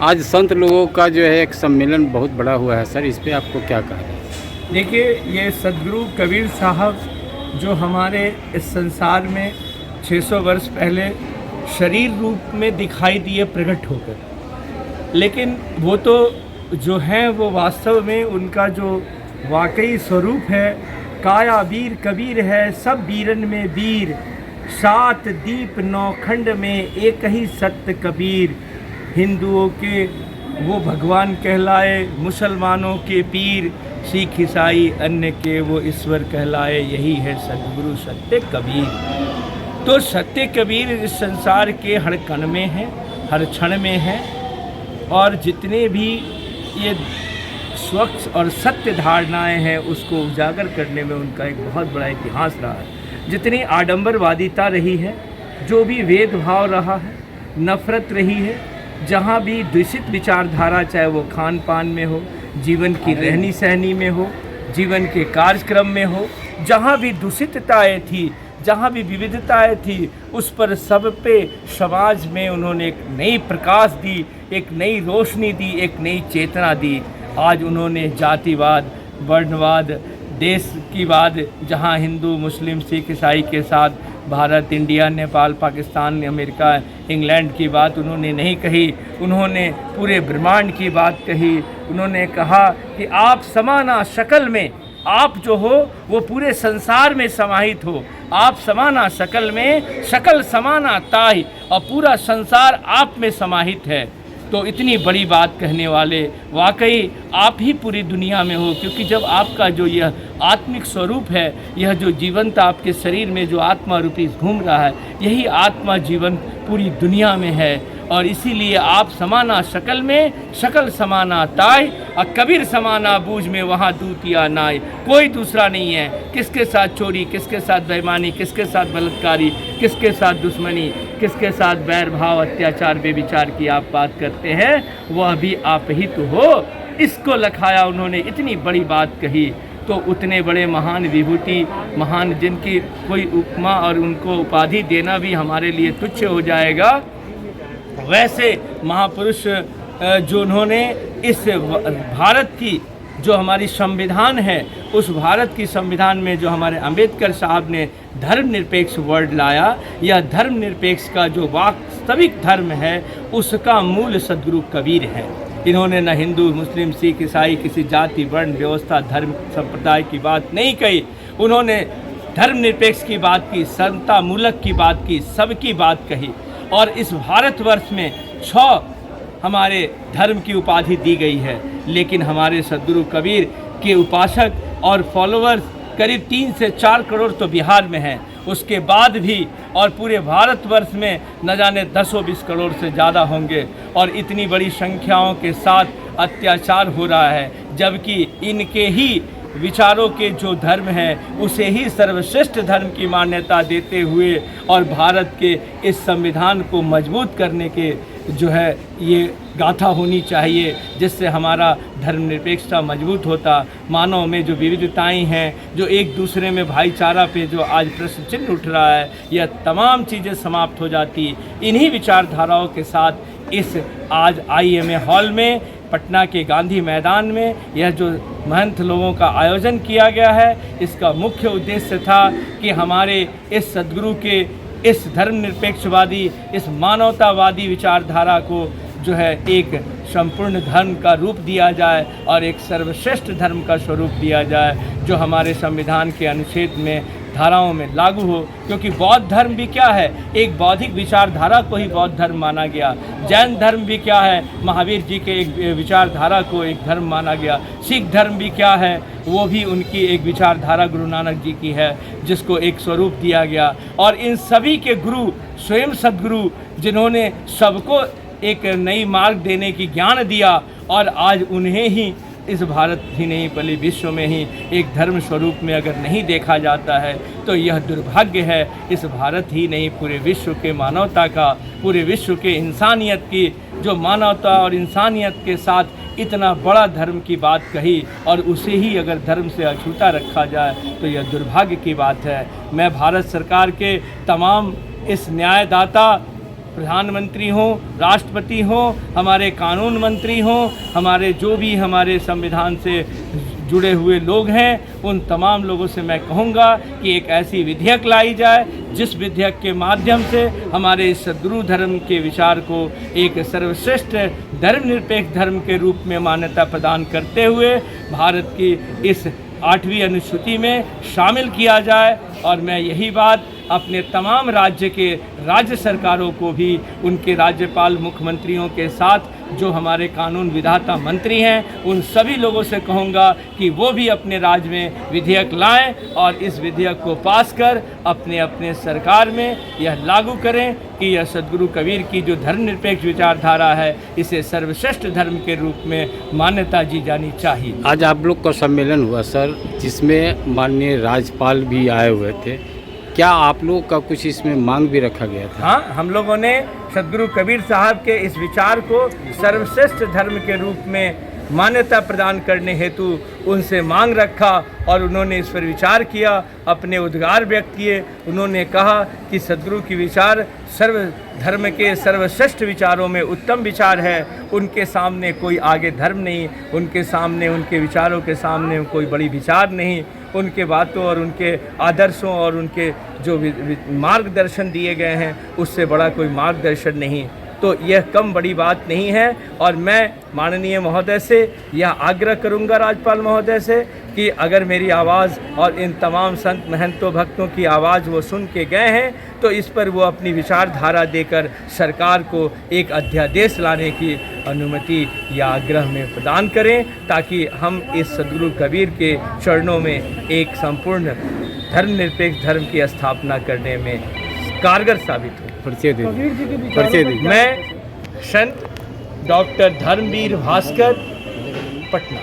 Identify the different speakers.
Speaker 1: आज संत लोगों का जो है एक सम्मेलन बहुत बड़ा हुआ है सर, इस पे आपको क्या कहना है?
Speaker 2: देखिए, ये सदगुरु कबीर साहब जो हमारे इस संसार में 600 वर्ष पहले शरीर रूप में दिखाई दिए प्रकट होकर, लेकिन वो तो जो हैं वो वास्तव में उनका जो वाकई स्वरूप है, काया वीर कबीर है सब वीरन में वीर, 7 दीप 9 खंड में एक ही सत्य कबीर। हिंदुओं के वो भगवान कहलाए, मुसलमानों के पीर, सिख ईसाई अन्य के वो ईश्वर कहलाए, यही है सदगुरु सत्य कबीर। तो सत्य कबीर इस संसार के हर कण में है, हर क्षण में है, और जितने भी ये स्वच्छ और सत्य धारणाएं हैं उसको उजागर करने में उनका एक बहुत बड़ा इतिहास रहा है। जितनी आडंबरवादिता रही है, जो भी भेदभाव रहा है, नफरत रही है, जहाँ भी दूषित विचारधारा, चाहे वो खान पान में हो, जीवन की रहनी सहनी में हो, जीवन के कार्यक्रम में हो, जहाँ भी दूषितताएँ थी, जहाँ भी विविधताएँ थी, उस पर सब पे समाज में उन्होंने एक नई प्रकाश दी, एक नई रोशनी दी, एक नई चेतना दी। आज उन्होंने जातिवाद, वर्णवाद, देश की बात, जहाँ हिंदू मुस्लिम सिख ईसाई के साथ Bharat, India, Nepal, Pakistan, America, England की बात उन्होंने नहीं कही। उन्होंने पूरे ब्रह्मांड की बात कही। उन्होंने कहा कि आप समाना शक्ल में, आप जो हो वो पूरे संसार में समाहित हो, आप समाना शकल में, शकल समाना ताई, और पूरा संसार आप में समाहित है। तो इतनी बड़ी बात कहने वाले वाकई आप ही पूरी दुनिया में हो, क्योंकि जब आपका जो यह आत्मिक स्वरूप है, यह जो जीवंत आपके शरीर में जो आत्मा रूपी घूम रहा है, यही आत्मा जीवन पूरी दुनिया में है। और इसीलिए आप समाना शकल में, शकल समाना ताई, और कबीर समाना बूझ में वहाँ दूतिया नाई। कोई दूसरा नहीं है। किसके साथ चोरी, किसके साथ बेईमानी, किसके साथ बलात्कारी, किसके साथ दुश्मनी, किसके साथ बैर भाव, अत्याचार, बेविचार की आप बात करते हैं, वह भी आप ही तो हो। इसको लखाया उन्होंने, इतनी बड़ी बात कही। तो उतने बड़े महान विभूति, महान जिनकी कोई उपमा और उनको उपाधि देना भी हमारे लिए तुच्छ हो जाएगा, वैसे महापुरुष जो उन्होंने इस भारत की जो हमारी संविधान है, उस भारत की संविधान में जो हमारे अंबेडकर साहब ने धर्मनिरपेक्ष वर्ड लाया, यह धर्मनिरपेक्ष का जो वास्तविक धर्म है उसका मूल सदगुरु कबीर है। इन्होंने न हिंदू, मुस्लिम, सिख, ईसाई, किसी जाति, वर्ण, व्यवस्था, धर्म, संप्रदाय की बात नहीं कही। उन्होंने धर्मनिरपेक्ष की बात की, समता मूलक की बात की, सबकी बात कही। और इस भारतवर्ष में 6 हमारे धर्म की उपाधि दी गई है, लेकिन हमारे सदगुरु कबीर के उपासक और फॉलोअर्स करीब 3 से 4 करोड़ तो बिहार में हैं। उसके बाद भी और पूरे भारतवर्ष में न जाने 10-20 करोड़ से ज़्यादा होंगे, और इतनी बड़ी संख्याओं के साथ अत्याचार हो रहा है, जबकि इनके ही विचारों के जो धर्म है उसे ही सर्वश्रेष्ठ धर्म की मान्यता देते हुए और भारत के इस संविधान को मजबूत करने के जो है ये गाथा होनी चाहिए, जिससे हमारा धर्मनिरपेक्षता मजबूत होता। मानव में जो विविधताएं हैं, जो एक दूसरे में भाईचारा पे जो आज प्रश्न चिन्ह उठ रहा है, यह तमाम चीज़ें समाप्त हो जाती। इन्हीं विचारधाराओं के साथ इस आज IMA हॉल में, पटना के गांधी मैदान में यह जो महंत लोगों का आयोजन किया गया है, इसका मुख्य उद्देश्य था कि हमारे इस सदगुरु के इस धर्मनिरपेक्षवादी, इस मानवतावादी विचारधारा को जो है एक संपूर्ण धर्म का रूप दिया जाए और एक सर्वश्रेष्ठ धर्म का स्वरूप दिया जाए, जो हमारे संविधान के अनुच्छेद में, धाराओं में लागू हो। क्योंकि बौद्ध धर्म भी क्या है, एक बौद्धिक विचारधारा को ही बौद्ध धर्म माना गया। जैन धर्म भी क्या है, महावीर जी के एक विचारधारा को एक धर्म माना गया। सिख धर्म भी क्या है, वो भी उनकी एक विचारधारा गुरु नानक जी की है, जिसको एक स्वरूप दिया गया। और इन सभी के गुरु स्वयं सदगुरु, जिन्होंने सबको एक नई मार्ग देने की ज्ञान दिया, और आज उन्हें ही इस भारत ही नहीं बल्कि विश्व में ही एक धर्म स्वरूप में अगर नहीं देखा जाता है, तो यह दुर्भाग्य है इस भारत ही नहीं पूरे विश्व के मानवता का, पूरे विश्व के इंसानियत की, जो मानवता और इंसानियत के साथ इतना बड़ा धर्म की बात कही और उसे ही अगर धर्म से अछूता रखा जाए, तो यह दुर्भाग्य की बात है। मैं भारत सरकार के तमाम इस न्यायदाता प्रधानमंत्री हों, राष्ट्रपति हों, हमारे कानून मंत्री हों, हमारे जो भी हमारे संविधान से जुड़े हुए लोग हैं, उन तमाम लोगों से मैं कहूँगा कि एक ऐसी विधेयक लाई जाए जिस विधेयक के माध्यम से हमारे इस सद्गुरु धर्म के विचार को एक सर्वश्रेष्ठ धर्मनिरपेक्ष धर्म के रूप में मान्यता प्रदान करते हुए भारत की इस 8वीं अनुसूची में शामिल किया जाए। और मैं यही बात अपने तमाम राज्य सरकारों को भी, उनके राज्यपाल मुख्यमंत्रियों के साथ जो हमारे कानून विधाता मंत्री हैं, उन सभी लोगों से कहूँगा कि वो भी अपने राज्य में विधेयक लाएं और इस विधेयक को पास कर अपने अपने सरकार में यह लागू करें कि यह सद्गुरु कबीर की जो धर्मनिरपेक्ष विचारधारा है, इसे सर्वश्रेष्ठ धर्म के रूप में मान्यता दी जानी चाहिए।
Speaker 1: आज आप लोग का सम्मेलन हुआ सर, जिसमें माननीय राज्यपाल भी आए हुए थे। क्या आप लोगों का कुछ इसमें मांग भी रखा गया था?
Speaker 2: हाँ, हम लोगों ने सद्गुरु कबीर साहब के इस विचार को सर्वश्रेष्ठ धर्म के रूप में मान्यता प्रदान करने हेतु उनसे मांग रखा और उन्होंने इस पर विचार किया, अपने उद्गार व्यक्त किए। उन्होंने कहा कि सद्गुरु की विचार सर्व धर्म के सर्वश्रेष्ठ विचारों में उत्तम विचार है, उनके सामने कोई आगे धर्म नहीं, उनके सामने, उनके विचारों के सामने कोई बड़ी विचार नहीं, उनके बातों और उनके आदर्शों और उनके जो मार्गदर्शन दिए गए हैं उससे बड़ा कोई मार्गदर्शन नहीं। तो यह कम बड़ी बात नहीं है। और मैं माननीय महोदय से यह आग्रह करूंगा, राज्यपाल महोदय से, कि अगर मेरी आवाज़ और इन तमाम संत महंतों भक्तों की आवाज़ वो सुन के गए हैं तो इस पर वो अपनी विचारधारा देकर सरकार को एक अध्यादेश लाने की अनुमति या आग्रह में प्रदान करें, ताकि हम इस सद्गुरु कबीर के चरणों में एक संपूर्ण धर्मनिरपेक्ष धर्म की स्थापना करने में कारगर साबित हो।
Speaker 1: परिचय दीजिए।
Speaker 2: मैं संत डॉक्टर धर्मवीर भास्कर, पटना।